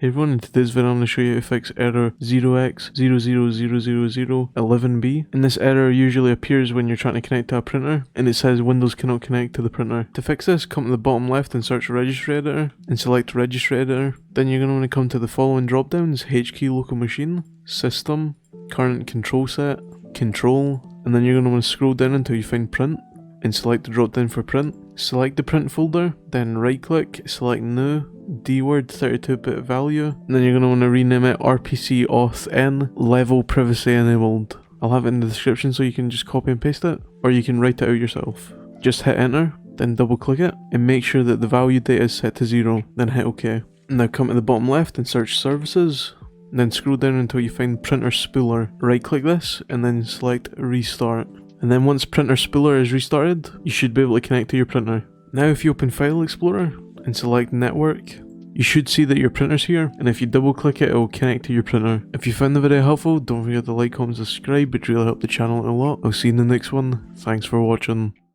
Hey everyone, in today's video I'm going to show you how to fix error 0x0000011b. And this error usually appears when you're trying to connect to a printer, and it says Windows cannot connect to the printer. To fix this, come to the bottom left and search Registry Editor, and select Registry Editor. Then you're going to want to come to the following dropdowns: HKey local machine, System, CurrentControlSet, Control, and then you're going to want to scroll down until you find Print, and select the dropdown for Print. Select the print folder, then right click, select New, DWORD 32-bit value, and then you're going to want to rename it RpcAuthnLevelPrivacyEnabled. I'll have it in the description so you can just copy and paste it, or you can write it out yourself. Just hit enter, then double click it, and make sure that the value data is set to 0, then hit OK. Now come to the bottom left and search Services, then scroll down until you find Printer Spooler. Right click this, and then select Restart. And then once Printer Spooler is restarted, you should be able to connect to your printer. Now if you open File Explorer and select Network, you should see that your printer's here, and if you double click it, it will connect to your printer. If you found the video helpful, don't forget to like, comment, subscribe, it really helped the channel a lot. I'll see you in the next one. Thanks for watching.